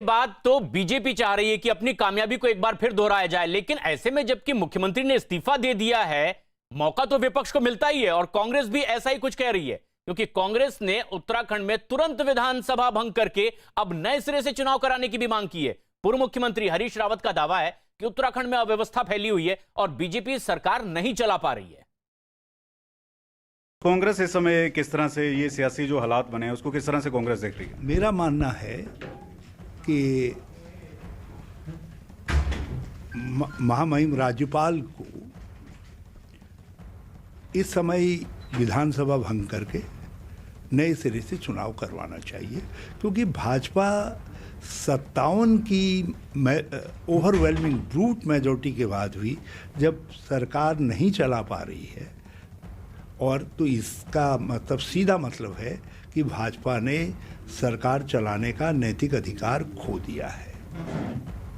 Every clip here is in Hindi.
बाद तो बीजेपी चाह रही है कि अपनी कामयाबी को एक बार फिर दोहराया जाए, लेकिन ऐसे में जबकि मुख्यमंत्री ने इस्तीफा दे दिया है, मौका तो विपक्ष को मिलता ही है और कांग्रेस भी ऐसा ही कुछ कह रही है, क्योंकि कांग्रेस ने उत्तराखंड में तुरंत विधानसभा भंग करके अब नए सिरे से चुनाव कराने की भी मांग की है। पूर्व मुख्यमंत्री हरीश रावत का दावा है कि उत्तराखंड में अव्यवस्था फैली हुई है और बीजेपी सरकार नहीं चला पा रही है। कांग्रेस इस समय किस तरह से ये सियासी जो हालात बने हैं उसको किस तरह से कांग्रेस देख रही है? मेरा मानना है कि महामहिम राज्यपाल को इस समय विधानसभा भंग करके नए सिरे से चुनाव करवाना चाहिए, क्योंकि भाजपा 57 की ओवरवेलमिंग ब्रूट मेजॉरिटी के बाद भी जब सरकार नहीं चला पा रही है, और तो इसका मतलब सीधा मतलब है कि भाजपा ने सरकार चलाने का नैतिक अधिकार खो दिया है,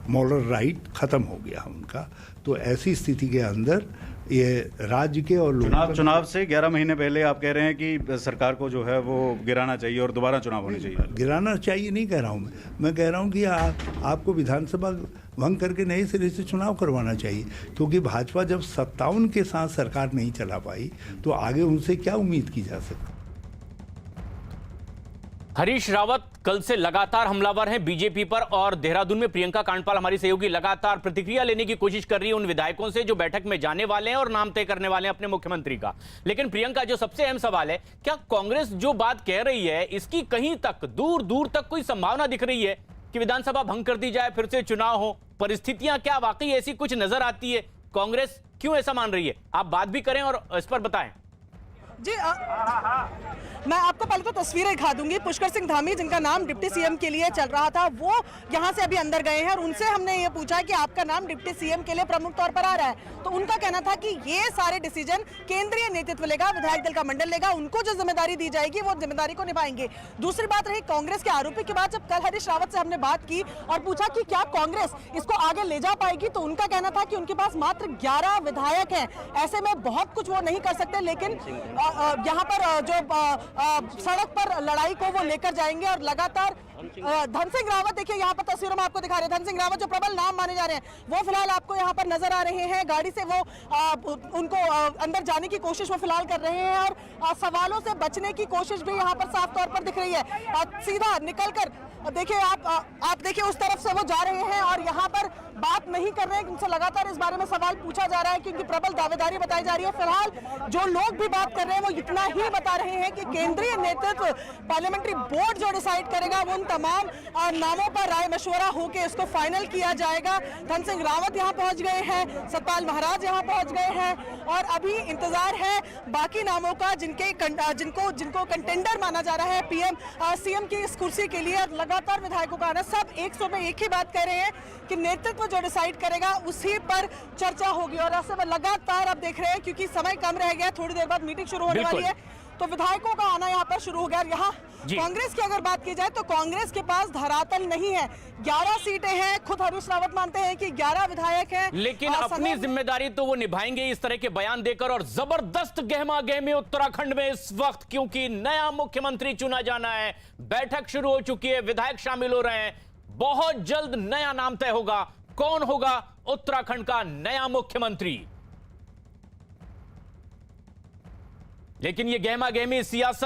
मॉरल राइट खत्म हो गया उनका। तो ऐसी स्थिति के अंदर ये राज्य के और चुनाव से 11 महीने पहले आप कह रहे हैं कि सरकार को जो है वो गिराना चाहिए और दोबारा चुनाव होने चाहिए। गिराना चाहिए नहीं कह रहा हूँ मैं कह रहा हूँ कि आपको विधानसभा भंग करके नए सिरे से चुनाव करवाना चाहिए, क्योंकि भाजपा जब 57 के साथ सरकार नहीं चला पाई तो आगे उनसे क्या उम्मीद की जा सकती। हरीश रावत कल से लगातार हमलावर हैं बीजेपी पर और देहरादून में प्रियंका कांडपाल हमारी सहयोगी लगातार प्रतिक्रिया लेने की कोशिश कर रही है उन विधायकों से जो बैठक में जाने वाले हैं और नाम तय करने वाले हैं अपने मुख्यमंत्री का। लेकिन प्रियंका, जो सबसे अहम सवाल है, क्या कांग्रेस जो बात कह रही है इसकी कहीं तक दूर दूर तक कोई संभावना दिख रही है कि विधानसभा भंग कर दी जाए, फिर से चुनाव हो? परिस्थितियां क्या वाकई ऐसी कुछ नजर आती है? कांग्रेस क्यों ऐसा मान रही है? आप बात भी करें और इस पर बताएं। जी मैं आपको पहले तो तस्वीरें दिखा दूंगी। पुष्कर सिंह धामी, जिनका नाम डिप्टी सीएम के लिए चल रहा था, वो यहाँ से अभी अंदर गए हैं और उनसे हमने ये पूछा कि आपका नाम डिप्टी सीएम के लिए प्रमुख तौर पर आ रहा है, तो उनका कहना था कि ये सारे डिसीजन केंद्रीय नेतृत्व लेगा, विधायक दल का मंडल लेगा, उनको जो जिम्मेदारी दी जाएगी वो जिम्मेदारी को निभाएंगे। दूसरी बात रही कांग्रेस के आरोपी के बाद, जब कल हरीश रावत से हमने बात की और पूछा कि क्या कांग्रेस इसको आगे ले जा पाएगी, तो उनका कहना था कि उनके पास मात्र 11 विधायक हैं, ऐसे में बहुत कुछ वो नहीं कर सकते, लेकिन यहाँ पर जो सड़क पर लड़ाई को वो लेकर जाएंगे। और लगातार धन सिंह रावत, देखिए यहाँ पर तस्वीरों में आपको दिखा रहे हैं, धन सिंह रावत जो प्रबल नाम माने जा रहे हैं, वो फिलहाल आपको यहाँ पर नजर आ रहे हैं। गाड़ी से वो उनको अंदर जाने की कोशिश वो फिलहाल कर रहे हैं और सवालों से बचने की कोशिश भी यहाँ पर साफ तौर पर दिख रही है। सीधा निकलकर देखिए आप देखिए उस तरफ से वो जा रहे हैं और यहाँ पर बात नहीं कर रहे हैं, उनसे लगातार इस बारे में सवाल पूछा जा रहा है कि उनकी प्रबल दावेदारी बताई जा रही है। फिलहाल जो लोग भी बात कर रहे हैं वो इतना ही बता रहे हैं कि केंद्रीय नेतृत्व, पार्लियामेंट्री बोर्ड जो डिसाइड करेगा वो उन तमाम नामों पर राय मशवरा होकर इसको फाइनल किया जाएगा। धन सिंह रावत यहाँ पहुंच गए हैं, सतपाल महाराज यहाँ पहुंच गए हैं और अभी इंतजार है बाकी नामों का जिनको कंटेंडर माना जा रहा है पीएम सीएम की इस कुर्सी के लिए। लगातार विधायकों का आना, सब 100 में एक ही बात कह रहे हैं कि नेतृत्व जो डिसाइड करेगा उसी पर चर्चा होगी। और ऐसे में लगातार आप देख रहे हैं, क्योंकि समय कम रह गया, थोड़ी देर बाद मीटिंग शुरू होने वाली है, तो विधायकों का आना यहाँ पर शुरू हो गया। यहाँ कांग्रेस की अगर बात की जाए तो कांग्रेस के पास धरातल नहीं है, 11 सीटें हैं, खुद हरीश रावत मानते हैं कि 11 विधायक हैं, लेकिन अपनी जिम्मेदारी तो वो निभाएंगे इस तरह के बयान देकर। और जबरदस्त गहमा गहमी उत्तराखंड में इस वक्त, क्योंकि नया मुख्यमंत्री चुना जाना है, बैठक शुरू हो चुकी है, विधायक शामिल हो रहे हैं, बहुत जल्द नया नाम तय होगा। कौन होगा उत्तराखंड का नया मुख्यमंत्री? लेकिन ये गहमा गहमी सियासत